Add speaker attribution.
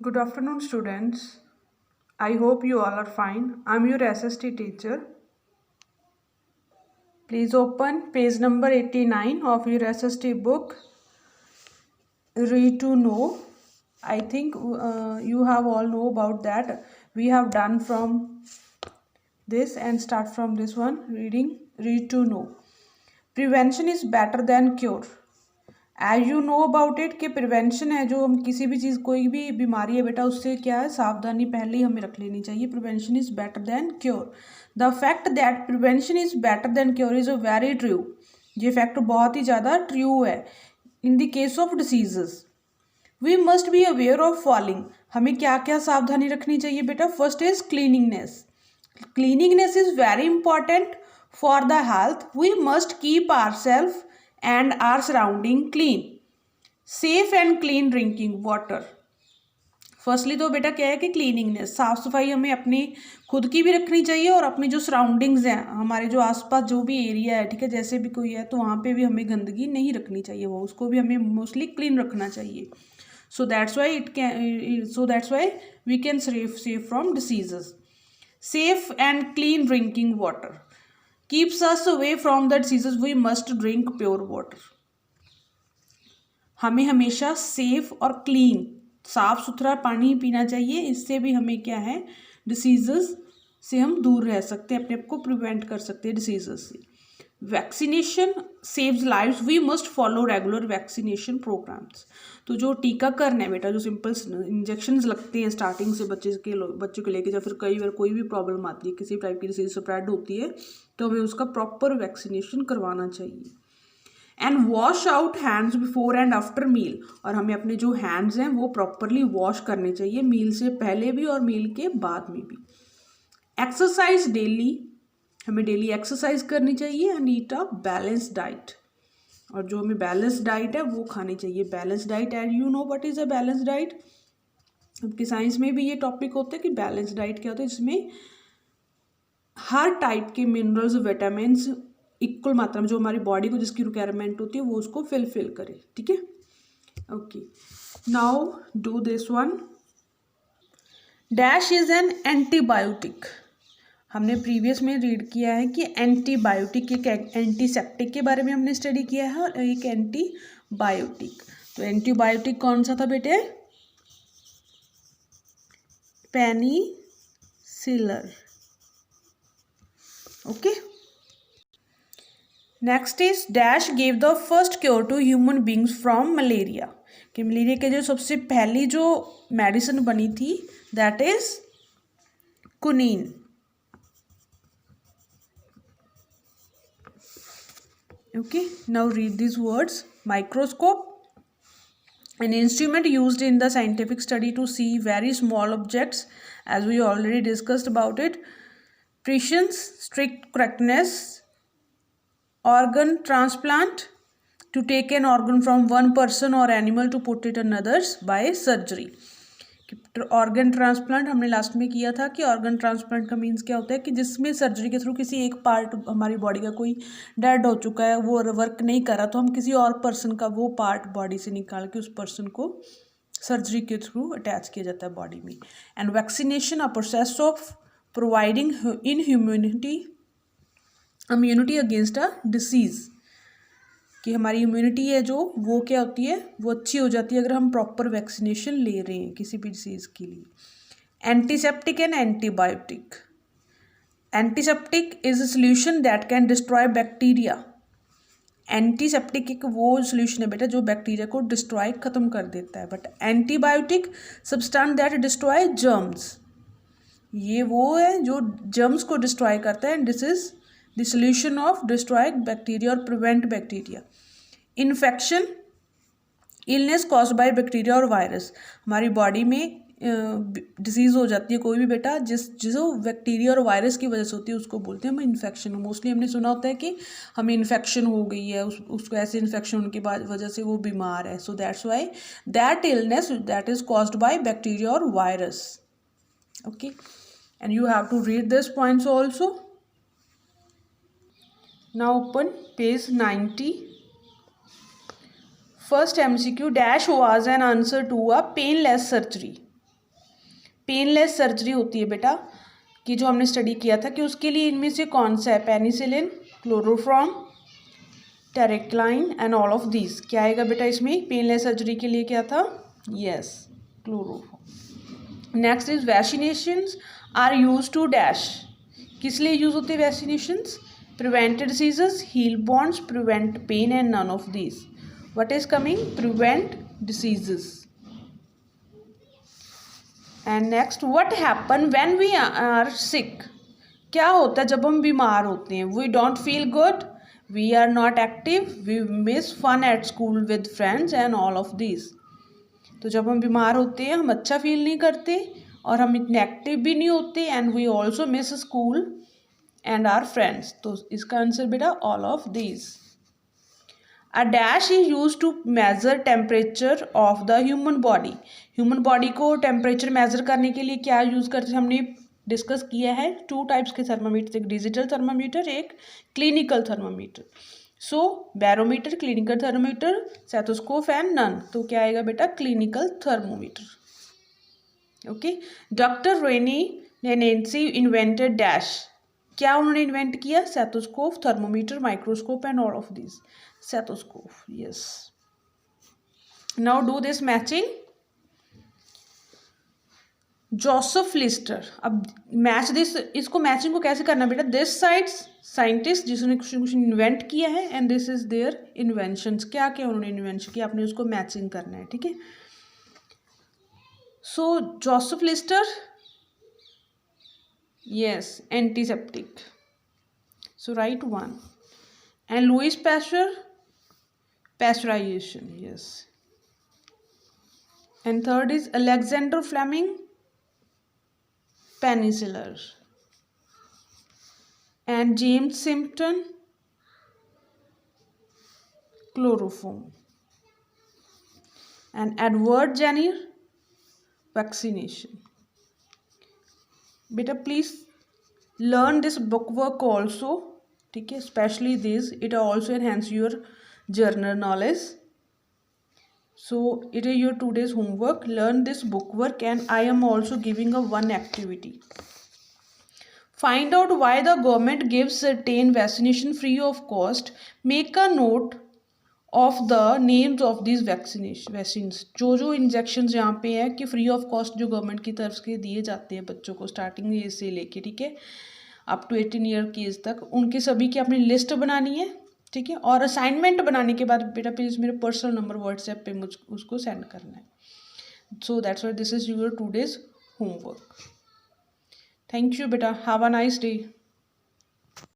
Speaker 1: Good afternoon, students. I hope you all are fine. I'm your SST teacher. Please open page number 89 of your SST book. Read to know. I think you have all know about that. We have done from this and start from this one. Read to know. Prevention is better than cure. As you know about it कि prevention है जो हम किसी भी चीज़ कोई भी बीमारी है बेटा उससे क्या है सावधानी पहले ही हमें रख लेनी चाहिए. Prevention is better than cure. The fact that prevention is better than cure is a very true. ये फैक्ट बहुत ही ज़्यादा ट्रू है. In the case of diseases we must be aware of following. हमें क्या क्या सावधानी रखनी चाहिए बेटा. First is cleaningness. Cleaningness is very important for the health. We must keep our self and our surrounding clean. Safe and clean drinking water. Firstly तो बेटा क्या है कि क्लीनिंगनेस, साफ सफाई हमें अपनी खुद की भी रखनी चाहिए और अपनी जो सराउंडिंग्स हैं हमारे जो आसपास जो भी एरिया है, ठीक है, जैसे भी कोई है तो वहाँ पे भी हमें गंदगी नहीं रखनी चाहिए, वो उसको भी हमें मोस्टली क्लीन रखना चाहिए. So that's why we can save from diseases. Safe and clean drinking water keeps us away from the diseases. We must drink pure water. हमें हमेशा सेफ और क्लीन साफ सुथरा पानी पीना चाहिए. इससे भी हमें क्या है डिसीजेस से हम दूर रह सकते हैं, अपने आप को प्रिवेंट कर सकते हैं डिसीजेस से. Vaccination saves lives. We must follow regular vaccination programs. तो जो टीकाकरण है बेटा, जो सिंपल इंजेक्शंस लगते हैं स्टार्टिंग से बच्चे को लेके, या फिर कई बार कोई भी प्रॉब्लम आती है, किसी टाइप की डिसीज स्प्रेड होती है तो हमें उसका प्रॉपर वैक्सीनेशन करवाना चाहिए. And wash out hands before and after meal. और हमें अपने जो हैंड्स हैं वो प्रॉपरली वॉश करने चाहिए, मील से पहले भी और मील के बाद में भी. Exercise daily. हमें डेली एक्सरसाइज करनी चाहिए. And eat a balance diet. और जो हमें बैलेंस डाइट है वो खानी चाहिए. Balance diet and you know what is a balance diet. आपकी साइंस में भी ये टॉपिक होता है कि बैलेंस डाइट क्या होता है, जिसमें हर टाइप के मिनरल्स विटामिन्स इक्वल मात्रा में जो हमारी बॉडी को जिसकी रिक्वायरमेंट होती है वो उसको फिल करे. ठीक है, okay. Now do this one. Dash is an antibiotic. हमने प्रीवियस में रीड किया है कि एंटीबायोटिक एक एंटीसेप्टिक के बारे में हमने स्टडी किया है और एक एंटीबायोटिक. तो एंटीबायोटिक कौन सा था बेटे. Penicillin. Okay. Next is dash gave the first cure to human beings from malaria. कि मलेरिया के जो सबसे पहली जो मेडिसिन बनी थी that is quinine. Okay, now read these words. Microscope, an instrument used in the scientific study to see very small objects, as we already discussed about it. Precision, strict correctness. Organ transplant, to take an organ from one person or animal to put it another's by surgery. Organ transplant हमने last में किया था कि organ transplant का means क्या होता है कि जिसमें सर्जरी के थ्रू किसी एक पार्ट हमारी बॉडी का कोई डेड हो चुका है, वो वर्क नहीं कर रहा, तो हम किसी और पर्सन का वो पार्ट बॉडी से निकाल के उस पर्सन को सर्जरी के थ्रू अटैच किया जाता है बॉडी में. And vaccination a process of providing in immunity against a disease. कि हमारी इम्यूनिटी है जो वो क्या होती है वो अच्छी हो जाती है अगर हम प्रॉपर वैक्सीनेशन ले रहे हैं किसी भी डिसीज़ के लिए. Antiseptic and antibiotic. Antiseptic is a solution that can destroy bacteria. Antiseptic एक वो सोल्यूशन है बेटा जो बैक्टीरिया को डिस्ट्रॉय खत्म कर देता है. But antibiotic substance that destroy germs. ये वो है जो जर्म्स को डिस्ट्रॉय करता है. And this is the solution of destroy bacteria or prevent bacteria. Infection, illness caused by bacteria or virus. हमारी बॉडी में डिजीज़ हो जाती है कोई भी बेटा जो बैक्टीरिया और वायरस की वजह से होती है उसको बोलते हैं हम इन्फेक्शन. मोस्टली हमने सुना होता है कि हमें इन्फेक्शन हो गई है, उसको ऐसे इन्फेक्शन होने की वजह से वो बीमार है. So that's why that illness that is caused by bacteria और virus. Okay, and you have to read this points also. Now open page 90. First MCQ, dash was an answer to a painless surgery. Painless surgery होती है बेटा, कि जो हमने study किया था कि उसके लिए इनमें से कौन सा है, penicillin, chloroform, tetracycline and all of these. क्या आएगा बेटा इसमें, पेनलेस सर्जरी के लिए क्या था, yes, chloroform. Next is vaccinations are use to dash, किस लिए यूज होते हैं vaccinations, prevent diseases, heal bonds, prevent pain and none of these. What is coming, prevent diseases. And next, what happen when we are sick, क्या होता है जब हम बीमार होते हैं, we don't feel good, we are not active, we miss fun at school with friends and all of this. तो जब हम बीमार होते हैं हम अच्छा फील नहीं करते और हम इतने एक्टिव भी नहीं होते, and we also miss school and are friends. तो इसका आंसर बेटा all of this. A dash is use to measure temperature of the human body, human body को टेम्परेचर मेजर करने के लिए क्या यूज करते हैं, हमने डिस्कस किया है, 2 टाइप्स के थर्मामीटर, एक डिजिटल थर्मामीटर, एक clinical thermometer. So barometer, clinical thermometer, stethoscope and none. तो क्या आएगा बेटा, clinical thermometer. Okay, doctor Rene नेनेंसी इन्वेंटेड डैश, क्या उन्होंने इन्वेंट किया, stethoscope, thermometer, microscope and all of this. Stethoscope, yes. Now do this matching. Joseph Lister, अब match this, इसको मैचिंग को कैसे करना बेटा, दिस साइड्स साइंटिस्ट जिसने कुछ इन्वेंट किया है and this is their inventions, क्या क्या उन्होंने इन्वेंशन किया, आपने उसको मैचिंग करना है, ठीक है। So Joseph Lister, yes, antiseptic, so right 1। And Louis Pasteur, pasteurization, yes. And third is Alexander Fleming, penicillin. And James Simpson, chloroform. And Edward Jenner, vaccination. Beta, please learn this book work also, ठीक है, especially this, it also enhance your journal knowledge. So it is your today's homework, learn this book work, and I am also giving a one activity. Find out why the government gives certain vaccination free of cost. Make a note of the names of these vaccines. जो injections यहाँ पे है कि free of cost जो government की तरफ से दिए जाते हैं बच्चों को स्टार्टिंग एज से लेके, ठीक है, अप टू 18 ईयर की एज तक, उनके सभी की अपनी लिस्ट बनानी है, ठीक है। और असाइनमेंट बनाने के बाद बेटा प्लीज़ मेरे पर्सनल नंबर व्हाट्सएप पे मुझ उसको सेंड करना है। So that's why this is your today's homework. Thank you बेटा, हैव अ नाइस डे।